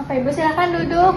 Bapak Ibu silakan duduk.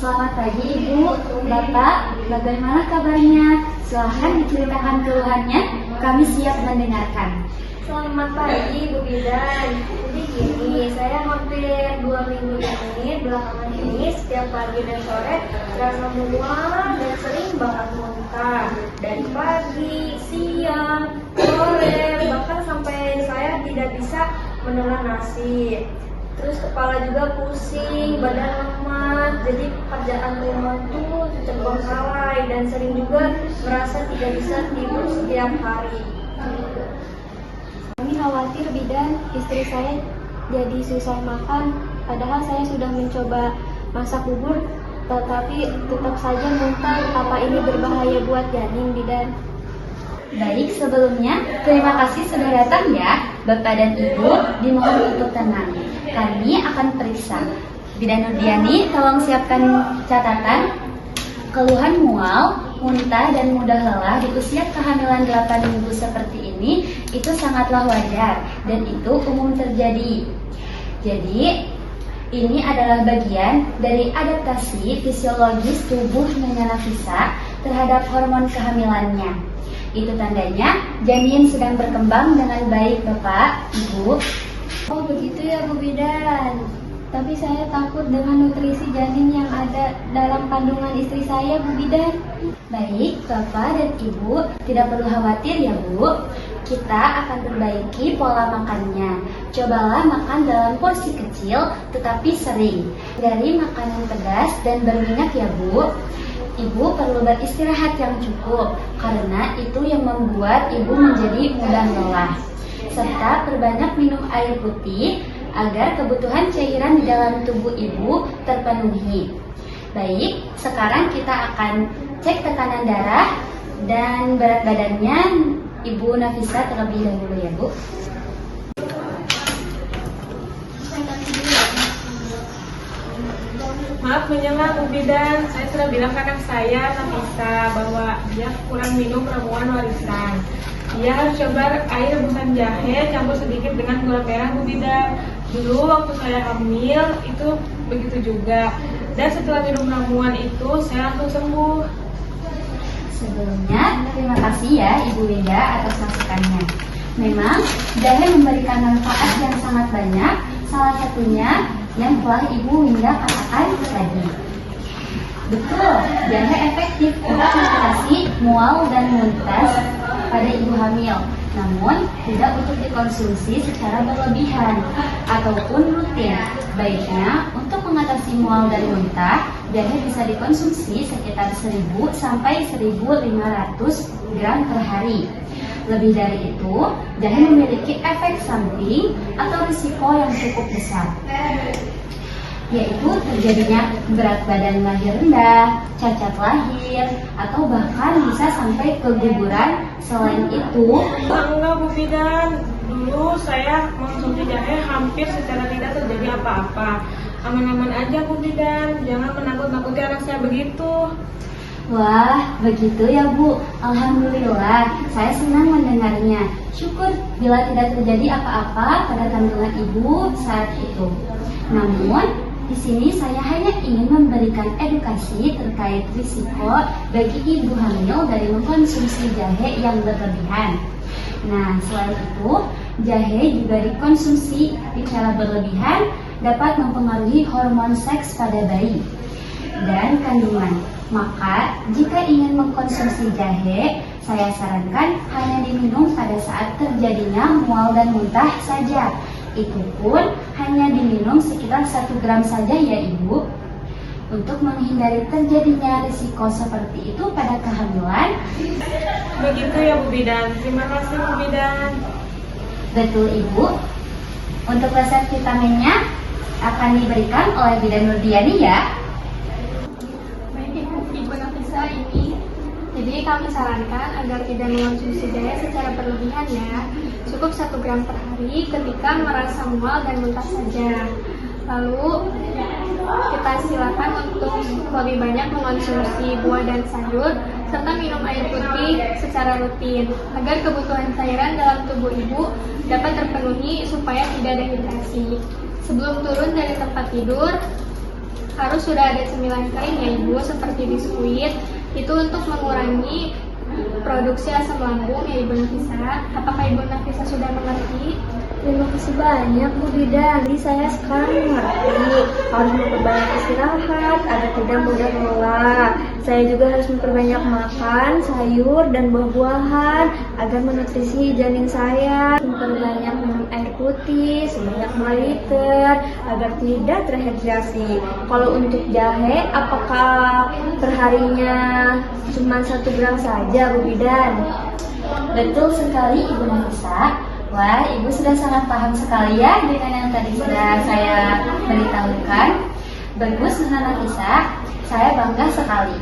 Selamat pagi Ibu, Bapak, bagaimana kabarnya? Silahkan diceritakan keluhannya, kami siap mendengarkan. Selamat pagi Bu Bidan. Jadi gini, saya hampir 2 minggu ini belakangan ini setiap pagi dan sore terasa mual dan sering banget muntah. Dari pagi, siang, sore, bahkan sampai saya tidak bisa menelan nasi. Terus kepala juga pusing, badan lemas, jadi pekerjaan rumah tuh terbengkalai dan sering juga merasa tidak bisa tidur setiap hari. Kami khawatir bidan, istri saya jadi susah makan. Padahal saya sudah mencoba masak bubur, tetapi tetap saja muntah. Apa ini berbahaya buat janin bidan? Baik, sebelumnya terima kasih sudah datang ya, Bapak dan Ibu, dimohon untuk tenang. Kami akan periksa. Bidan Nurdiani, tolong siapkan catatan. Keluhan mual, muntah, dan mudah lelah di usia kehamilan 8 minggu seperti ini itu sangatlah wajar dan itu umum terjadi. Jadi, ini adalah bagian dari adaptasi fisiologis tubuh Nyonya Nafisa terhadap hormon kehamilannya. Itu tandanya janin sedang berkembang dengan baik, Bapak, Ibu. Oh begitu ya Bu Bidan. Tapi saya takut dengan nutrisi janin yang ada dalam kandungan istri saya, Bu Bidan. Baik, Bapak dan Ibu, tidak perlu khawatir ya Bu. Kita akan perbaiki pola makannya. Cobalah makan dalam porsi kecil tetapi sering. Dari makanan pedas dan berminyak ya Bu. Ibu perlu beristirahat yang cukup karena itu yang membuat Ibu menjadi mudah lelah. Serta perbanyak minum air putih agar kebutuhan cairan di dalam tubuh Ibu terpenuhi. Baik, sekarang kita akan cek tekanan darah dan berat badannya Ibu Nafisa terlebih dahulu ya Bu. Maaf menyengat Bu Bidan, saya sudah bilang ke anak saya Nafisa bahwa dia kurang minum ramuan warisan. Dia harus coba air rebusan jahe campur sedikit dengan gula merah Bu Bidan. Dulu waktu saya hamil itu begitu juga. Dan setelah minum ramuan itu saya langsung sembuh. Sebelumnya, terima kasih ya Ibu Wenda atas masukannya. Memang jahe memberikan manfaat yang sangat banyak, salah satunya yang telah Ibu Winda katakan tadi. Betul, jahe efektif untuk mengatasi mual dan muntah pada ibu hamil, namun tidak untuk dikonsumsi secara berlebihan ataupun rutin. Baiknya, untuk mengatasi mual dan muntah, jahe bisa dikonsumsi sekitar 1000 sampai 1500 gram per hari. Lebih dari itu, jahe memiliki efek samping atau risiko yang cukup besar, yaitu terjadinya berat badan lahir rendah, cacat lahir, atau bahkan bisa sampai keguguran. Selain itu, Enggak Bu Bidan, dulu saya mengonsumsi jahe hampir secara tidak terjadi apa-apa. Aman-aman aja Bu Bidan, jangan menakut-nakuti anak saya begitu. wah, begitu ya Bu. Alhamdulillah, saya senang mendengarnya. Syukur bila tidak terjadi apa-apa pada kandungan Ibu saat itu. Namun, di sini saya hanya ingin memberikan edukasi terkait risiko bagi ibu hamil dari mengkonsumsi jahe yang berlebihan. Nah, selain itu, jahe juga dikonsumsi secara berlebihan dapat mempengaruhi hormon seks pada bayi dan kandungan. Maka, jika ingin mengkonsumsi jahe, saya sarankan hanya diminum pada saat terjadinya mual dan muntah saja. Itu pun hanya diminum sekitar 1 gram saja ya Ibu. Untuk menghindari terjadinya risiko seperti itu pada kehamilan. Begitu ya Bu Bidan, terima kasih Bu Bidan. Betul Ibu. Untuk resep vitaminnya akan diberikan oleh Bidan Nurdiani ya. Baik Ibu Nafisa ini. Jadi kami sarankan agar tidak mengonsumsi jahe secara berlebihan ya. Cukup 1 gram per hari ketika merasa mual dan muntah saja. Lalu kita silakan untuk lebih banyak mengonsumsi buah dan sayur serta minum air putih secara rutin agar kebutuhan cairan dalam tubuh ibu dapat terpenuhi supaya tidak dehidrasi. Sebelum turun dari tempat tidur harus sudah ada cemilan kering ya ibu, seperti biskuit, itu untuk mengurangi produksi asam lambung ya Ibu Nafisa. Apakah Ibu Nafisa sudah mengerti? Terima kasih banyak Bu Bidan. Jadi saya sekarang mengerti harus memperbanyak istirahat agar tidak mudah lelah. Saya juga harus memperbanyak makan sayur dan buah-buahan agar menutrisi janin saya. Memperbanyak minum air putih sebanyak 2 liter agar tidak terhidrasi. Kalau untuk jahe, apakah perharinya cuma 1 gram saja Bu Bidan? Betul sekali Ibu Nafisa. Wah, Ibu sudah sangat paham sekali ya dengan yang tadi sudah saya beritahukan. Bagus Nona Nafisa, saya bangga sekali.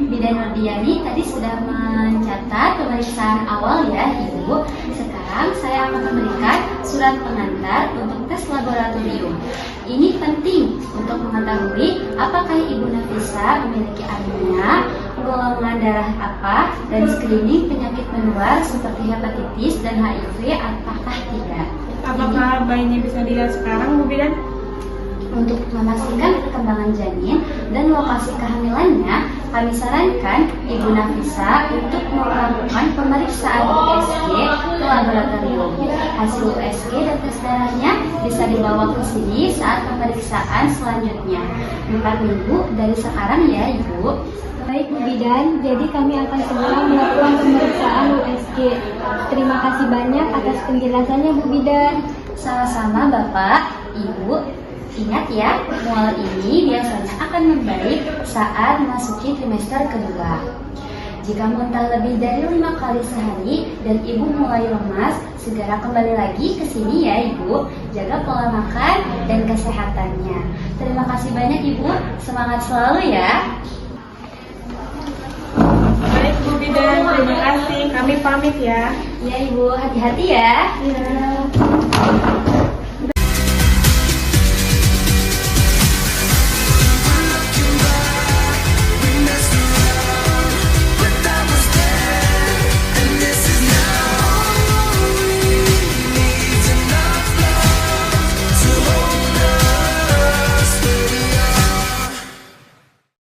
Bidan Nurdiani tadi sudah mencatat pemeriksaan awal ya Ibu. Sekarang saya akan memberikan surat pengantar untuk tes laboratorium. Ini penting untuk mengetahui apakah Ibu Nafisa memiliki anemia, golongan darah apa, dan screening penyakit menular seperti hepatitis dan HIV apakah tidak. Apakah bayinya bisa dilihat sekarang Bu Bidan? Untuk memastikan perkembangan janin dan lokasi kehamilannya, kami sarankan Ibu Nafisa untuk melakukan pemeriksaan USG ke laboratorium. Hasil USG dan tes darahnya bisa dibawa ke sini saat pemeriksaan selanjutnya. 4 minggu dari sekarang ya Ibu. Baik Bu Bidan, jadi kami akan segera melakukan pemeriksaan USG. Terima kasih banyak atas penjelasannya Bu Bidan. Sama-sama Bapak, Ibu. Ingat ya, mual ini biasanya akan membaik saat memasuki trimester kedua. Jika muntah lebih dari 5 kali sehari dan Ibu mulai lemas, segera kembali lagi ke sini ya Ibu. Jaga pola makan dan kesehatannya. Terima kasih banyak Ibu, semangat selalu ya. Baik Bu Bidan, terima kasih. Kami pamit ya. Ya Ibu, hati-hati ya. Ya.